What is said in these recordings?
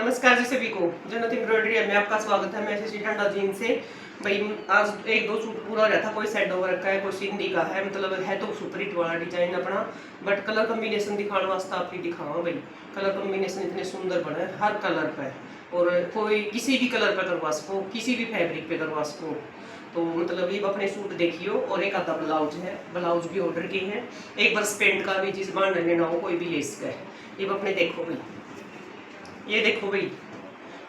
नमस्कार जी सभी को। जन्नत एम्ब्रॉयडरी में आपका स्वागत है। मैं शशि ठंडा जीन से। भाई आज एक दो सूट पूरा रहता, कोई सेट ओवर का है, कोई सिंधी का है, मतलब है तो सुपर हिट वाला डिजाइन अपना, बट कलर कॉम्बिनेशन दिखाने वास्ते आपकी दिखावा भाई। कलर कॉम्बिनेशन इतने सुंदर बने हर कलर पे, और कोई किसी भी कलर पे करवा सको, किसी भी फैब्रिक पे करवा सको। तो मतलब ये अपने सूट देखियो, और एक आधा ब्लाउज है, ब्लाउज भी ऑर्डर की है। एक बस पेंट का भी जिस बांध लेना हो कोई भी ले इसका है। ये अपने देखो भाई, ये देखो भाई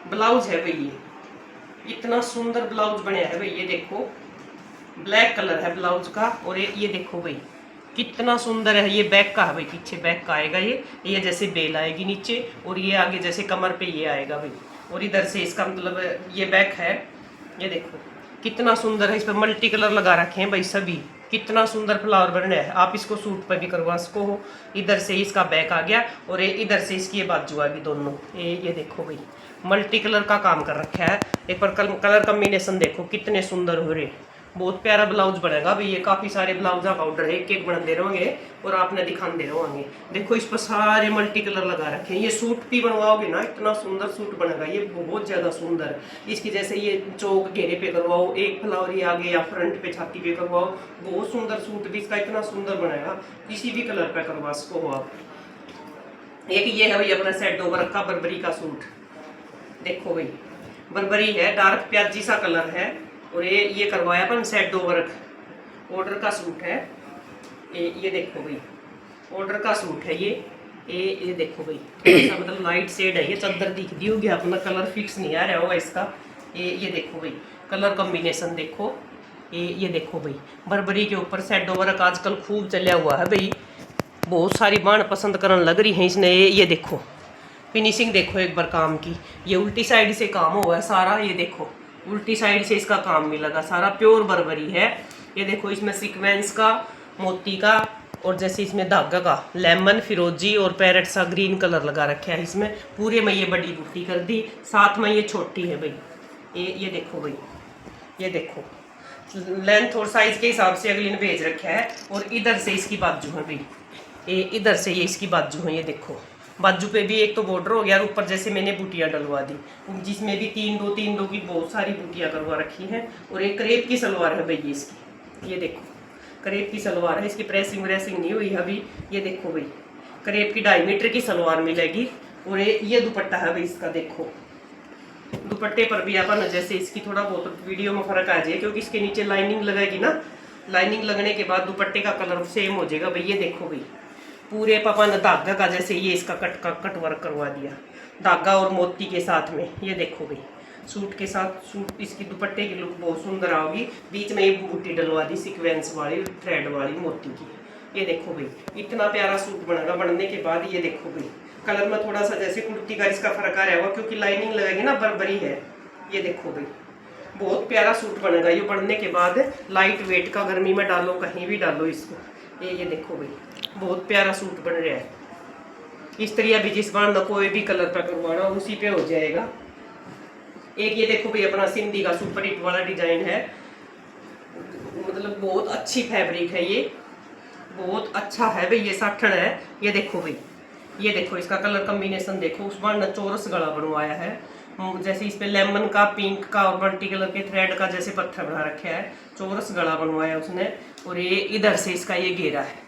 ब्लाउज है भाई, ये इतना सुंदर ब्लाउज बनाया है भाई। ये देखो ब्लैक कलर है ब्लाउज का, और ये देखो भाई कितना सुंदर है। ये बैक का है भाई, पीछे बैक का आएगा। ये जैसे बेल आएगी नीचे, और ये आगे जैसे कमर पे ये आएगा भाई, और इधर से इसका मतलब ये बैक है। ये देखो कितना सुंदर है। इस पर मल्टी कलर लगा रखे हैं भाई सभी। कितना सुंदर फ्लावर बना है। आप इसको सूट पर भी करवा सको हो। इधर से इसका बैक आ गया, और इधर से इसकी ये बाजू आ गई दोनों। ये देखो भाई मल्टी कलर का काम कर रखा है। एक बार कलर कॉम्बिनेशन देखो कितने सुंदर हो रहे। बहुत प्यारा ब्लाउज बनेगा भाई। ये काफ़ी सारे ब्लाउज का ऑर्डर है, एक एक बना दे रहोगे और आपने दिखाने दे रहोगे। देखो इस पर सारे मल्टी कलर लगा रखे हैं। ये सूट भी बनवाओगे ना, इतना सुंदर सूट बनेगा ये, बहुत ज़्यादा सुंदर। इसकी जैसे ये चौक घेरे पे करवाओ, एक फ्लावर ये आगे या फ्रंट पे छाती पे करवाओ, बहुत सुंदर सूट भी इसका इतना सुंदर बनेगा। किसी भी कलर पे करवा सको आप। एक ये है भाई अपना सेट ओवर का बर्बरी का सूट। देखो भाई बर्बरी है, डार्क प्याजी सा कलर है, और ये करवाया अपन सेट दो वर्क ऑर्डर का सूट है। ये देखो भाई ऑर्डर का सूट है। ये देखो भाई थोड़ा सा मतलब लाइट शेड है, ये चादर दिख दी होगी अपना, कलर फिक्स नहीं आ रहा होगा इसका। ये देखो भाई कलर कॉम्बिनेशन देखो। ये देखो भाई बर्बरी के ऊपर सेट दो वर्क आजकल खूब चलिया हुआ है भाई। बहुत सारी बाण पसंद करने लग रही है इसने। ये देखो फिनिशिंग देखो एक बार काम की। ये उल्टी साइड से काम हुआ है सारा। ये देखो उल्टी साइड से इसका काम भी लगा, सारा प्योर बर्बरी है। ये देखो इसमें सीक्वेंस का, मोती का, और जैसे इसमें धागा का लेमन, फिरोजी और पैरेट सा ग्रीन कलर लगा रखे है इसमें। पूरे में ये बड़ी बूटी कर दी, साथ में ये छोटी है भाई। ये देखो भाई, ये देखो लेंथ और साइज के हिसाब से अगली ने भेज रखा है। और इधर से इसकी बाजू है भाई, इधर से ये इसकी बाजू है। ये देखो बाजू पे भी एक तो बॉर्डर हो गया, और ऊपर जैसे मैंने बूटियाँ डलवा दी, जिसमें भी तीन दो की बहुत सारी बूटियाँ करवा रखी हैं। और एक करेब की सलवार है भाई इसकी। ये देखो करेब की सलवार है, इसकी प्रेसिंग व्रेसिंग नहीं हुई अभी। ये देखो भाई करेब की 2.5 मीटर की सलवार मिलेगी। और ये दुपट्टा है भाई इसका। देखो दुपट्टे पर भी अपन जैसे इसकी थोड़ा बहुत वीडियो में फर्क आ जाए, क्योंकि इसके नीचे लाइनिंग लगेगी ना, लाइनिंग लगने के बाद दुपट्टे का कलर सेम हो जाएगा भाई। ये देखो भाई पूरे पापा ने धागा का जैसे ये इसका कट वर्क करवा दिया, धागा और मोती के साथ में। ये देखो भाई सूट के साथ सूट इसकी दुपट्टे की लुक बहुत सुंदर आओगी। बीच में एक बूटी डलवा दी सीक्वेंस वाली थ्रेड वाली मोती की। ये देखो भाई इतना प्यारा सूट बनेगा। बनने के बाद ये देखो भाई कलर में थोड़ा सा जैसे कुर्ती का इसका फर्क आ रहा होगा, क्योंकि लाइनिंग लगेगी ना, बर्बरी है। ये देखो भाई बहुत प्यारा सूट बनेगा ये बनने के बाद। लाइट वेट का, गर्मी में डालो कहीं भी डालो इसको। ये देखो भाई बहुत प्यारा सूट बन रहा है। इस तरह भी जिस बार कोई भी कलर पर करवाना उसी पे हो जाएगा। एक ये देखो भाई अपना सिंधी का सुपर हिट वाला डिजाइन है, मतलब बहुत अच्छी फैब्रिक है ये, बहुत अच्छा है भाई। ये साठन है। ये देखो भाई, ये देखो इसका कलर कॉम्बिनेशन देखो। उस बार चौरस गला बनवाया है, जैसे इस पे लेमन का, पिंक का और मल्टी कलर के थ्रेड का जैसे पत्थर बना रखे है। चौरस गला बनवाया उसने। और ये इधर से इसका ये घेरा है,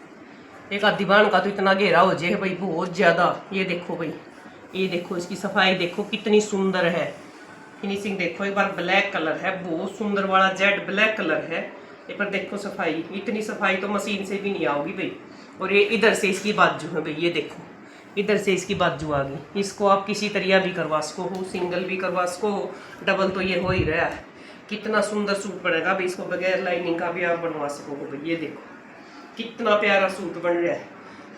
एक आधी बाण का तो इतना घेरा हो जाए भाई बहुत ज़्यादा। ये देखो भाई, ये देखो इसकी सफाई देखो कितनी सुंदर है। फिनिशिंग देखो एक बार। ब्लैक कलर है, बहुत सुंदर वाला जेड ब्लैक कलर है। एक बार देखो सफाई, इतनी सफाई तो मशीन से भी नहीं आओगी भाई। और ये इधर से इसकी बाजू है भाई। ये देखो इधर से इसकी बाजू आ गई। इसको आप किसी तरह भी करवा सको हो, सिंगल भी करवा सको हो, डबल तो ये हो ही रहा है। कितना सुंदर सूट बनेगा भाई। इसको बगैर लाइनिंग का भी आप बनवा सको हो भाई। ये देखो कितना प्यारा सूट बन रहा है।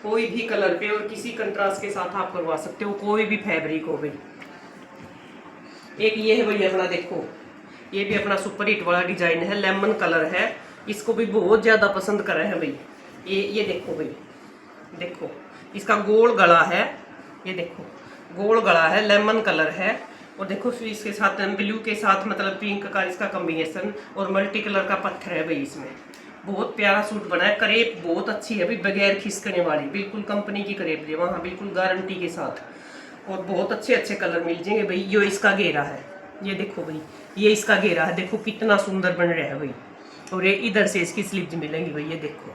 कोई भी कलर पे और किसी कंट्रास्ट के साथ आप करवा सकते हो, कोई भी फैब्रिक हो भाई। एक ये है भाई अपना, देखो ये भी अपना सुपर हिट वाला डिजाइन है, लेमन कलर है। इसको भी बहुत ज्यादा पसंद कर रहे हैं भाई। ये देखो भाई, देखो इसका गोल गला है। ये देखो गोल गला है, लेमन कलर है। और देखो फिर इसके साथ ब्लू के साथ मतलब पिंक का इसका कॉम्बिनेशन, और मल्टी कलर का पत्थर है भाई इसमें। बहुत प्यारा सूट बना है। करेब बहुत अच्छी है भाई, बगैर खिसकने वाली, बिल्कुल कंपनी की करेब है वहाँ, बिल्कुल गारंटी के साथ। और बहुत अच्छे अच्छे कलर मिल जाएंगे भाई। ये इसका घेरा है, ये देखो भाई, ये इसका घेरा है, देखो कितना सुंदर बन रहा है भाई। और ये इधर से इसकी स्लीव्स मिलेंगी भाई, ये देखो।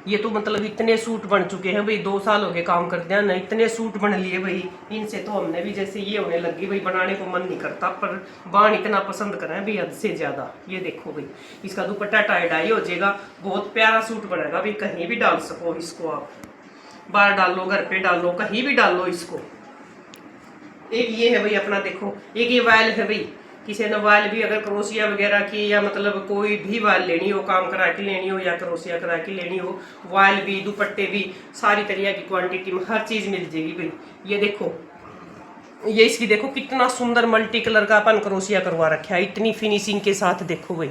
ये तो मतलब इतने सूट बन चुके हैं भाई, 2 साल हो गए काम करते हैं ना, इतने सूट बन लिए भाई। इनसे तो हमने भी जैसे ये होने लगी भाई, बनाने को मन नहीं करता, पर बाण इतना पसंद करें भाई हद से ज़्यादा। ये देखो भाई, इसका दुपट्टा टाई डाई हो जाएगा, बहुत प्यारा सूट बनेगा भाई। कहीं भी डाल सको इसको आप, बाहर डालो, घर पे डालो, कहीं भी डालो इसको। एक ये है भाई अपना, देखो एक ये वायल है भाई। किसी ने वायल भी अगर क्रोशिया वगैरह की या मतलब कोई भी वायल लेनी हो, काम करा के लेनी हो या क्रोशिया करा के लेनी हो, वायल भी, दुपट्टे भी, सारी तरह की क्वांटिटी में हर चीज़ मिल जाएगी भाई। ये देखो, ये इसकी देखो कितना सुंदर मल्टी कलर का अपन क्रोशिया करवा रखा है, इतनी फिनिशिंग के साथ। देखो भाई,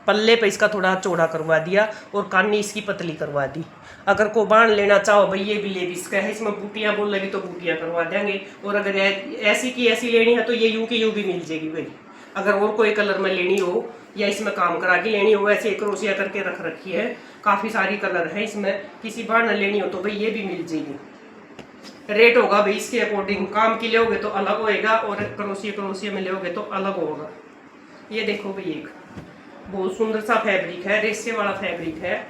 पल्ले पे इसका थोड़ा चौड़ा करवा दिया और कानी इसकी पतली करवा दी। अगर को बाण लेना चाहो भाई, ये भी लेविस का है, इसमें बूटियाँ बोल लगी तो बूटियाँ करवा देंगे। और अगर ऐसी की ऐसी लेनी है तो ये यूं की यूं भी मिल जाएगी भाई। अगर और कोई कलर में लेनी हो या इसमें काम करा के लेनी हो, ऐसे क्रोशिया करके रख रखी है, काफ़ी सारी कलर है इसमें। किसी बाण लेनी हो तो भाई ये भी मिल जाएगी। रेट होगा भाई इसके अकॉर्डिंग, काम के लोगे तो अलग होएगा और क्रोशिया में लोगे तो अलग होगा। ये देखो भाई, एक बहुत सुंदर सा फैब्रिक है, रेशे वाला फैब्रिक है,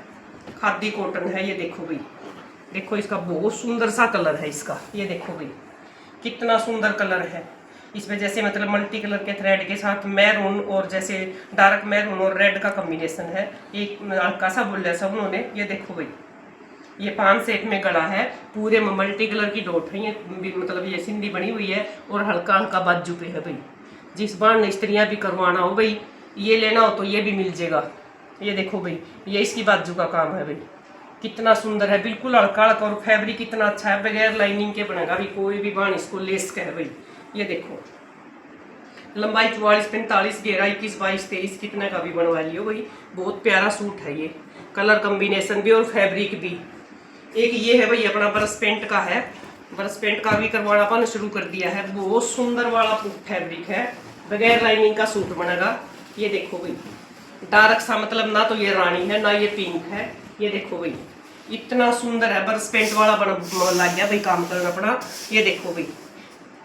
खादी कॉटन है। ये देखो भाई, देखो इसका बहुत सुंदर सा कलर है इसका। ये देखो भाई कितना सुंदर कलर है इसमें, जैसे मतलब मल्टी कलर के थ्रेड के साथ मैरून और जैसे डार्क मैरून और रेड का कॉम्बिनेशन है। एक हल्का सा बोल सब उन्होंने। ये देखो भाई, ये 5 सेट में गला है, पूरे में मल्टी कलर की डॉट है, ये मतलब ये सिंधी बनी हुई है और हल्का हल्का बाजू पे है भाई। जिस बार स्त्रियाँ भी करवाना हो भाई, ये लेना हो तो ये भी मिल जाएगा। ये देखो भाई, ये इसकी बाजू का काम है भाई, कितना सुंदर है, बिल्कुल हल्का हल्का, और फैब्रिक कितना अच्छा है, बगैर लाइनिंग के बनेगा भाई। कोई भी बाण इसको लेस का है भाई। ये देखो, लंबाई 44, 45, घेरा 21, 22, 23 कितने का भी बनवा लियो भाई। बहुत प्यारा सूट है ये, कलर कम्बिनेशन भी और फैब्रिक भी। एक ये है भाई अपना ब्रश पेंट का है, ब्रश पेंट का भी करवाना अपन शुरू कर दिया है। बहुत सुंदर वाला फैब्रिक है, बगैर लाइनिंग का सूट बनेगा। ये देखो भाई, डार्क सा, मतलब ना तो ये रानी है ना ये पिंक है। ये देखो भाई, इतना सुंदर है, ब्रश पेंट वाला बना लग गया भाई काम करना अपना। ये देखो भाई,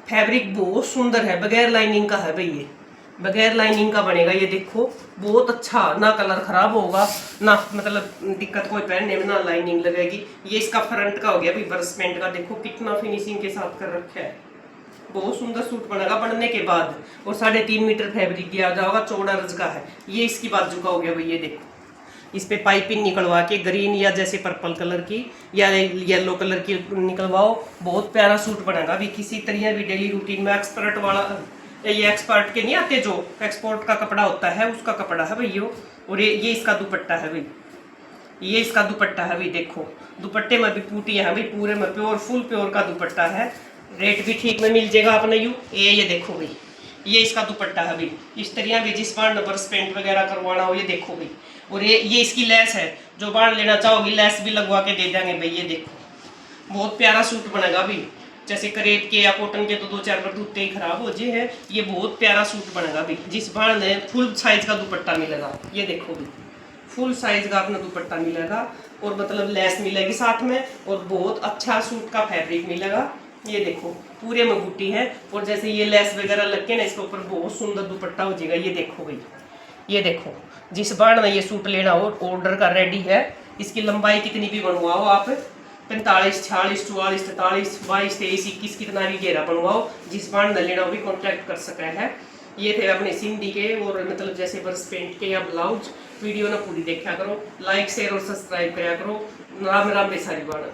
फैब्रिक बहुत सुंदर है, बगैर लाइनिंग का है भाई, ये बगैर लाइनिंग का बनेगा। ये देखो बहुत अच्छा, ना कलर खराब होगा, ना मतलब दिक्कत कोई पहनने में, ना लाइनिंग लगेगी। ये इसका फ्रंट का हो गया भाई ब्रश पेंट का, देखो कितना फिनिशिंग के साथ कर रखा है। बहुत सुंदर सूट बनेगा बनने के बाद। और 3.5 मीटर फैब्रिक दिया जाएगा, चौड़ा रज का है। ये इसकी बाजू का हो गया भाई। ये देखो, इस पे पाइपिंग निकलवा के ग्रीन या जैसे पर्पल कलर की या येलो कलर की निकलवाओ, बहुत प्यारा सूट बनेगा भी। किसी तरह भी डेली रूटीन में एक्सपर्ट वाला, ये एक्सपर्ट के नहीं आते जो एक्सपोर्ट का कपड़ा होता है, उसका कपड़ा है भाई ये। और ये इसका दुपट्टा है भाई, ये इसका दुपट्टा है भाई। देखो दुपट्टे में भी पूटियां है भाई, पूरे में प्योर, फुल प्योर का दुपट्टा है। रेट भी ठीक में मिल जाएगा अपने यू। ये देखो भाई, ये इसका दुपट्टा है भाई। इस तरह भी जिस बार नंबर पेंट वगैरह करवाना हो, ये देखो भाई। और ये इसकी लेस है, जो बार लेना चाहोगी लेस भी लगवा के दे देंगे भाई। ये देखो बहुत प्यारा सूट बनेगा भाई। जैसे करेट के या कॉटन के तो 2-4 बार धुलते ही खराब हो जाए है, ये बहुत प्यारा सूट बनेगा भाई। जिस बार ने फुल साइज का दुपट्टा मिलेगा। ये देखो भाई, फुल साइज का अपना दुपट्टा मिलेगा और मतलब लेस मिलेगी साथ में, और बहुत अच्छा सूट का फैब्रिक मिलेगा। ये देखो पूरे में बूटी है, और जैसे ये लेस वगैरह लग के ना इसके ऊपर बहुत सुंदर दुपट्टा हो जाएगा। ये देखो भाई, ये देखो जिस बार ना ये सूट लेना हो ऑर्डर का रेडी है। इसकी लंबाई कितनी भी बनवाओ आप, 45, 46, 44, 43, 22, 23, 21 कितना भी घेरा बनवाओ, जिस बार न लेना हो भी कॉन्टैक्ट कर सका है। ये थे अपने सिंधी के और मतलब जैसे बस पेंट के या ब्लाउज। वीडियो ना पूरी देखा करो, लाइक शेयर और सब्सक्राइब करा करो। राम राम बेसारी बाण।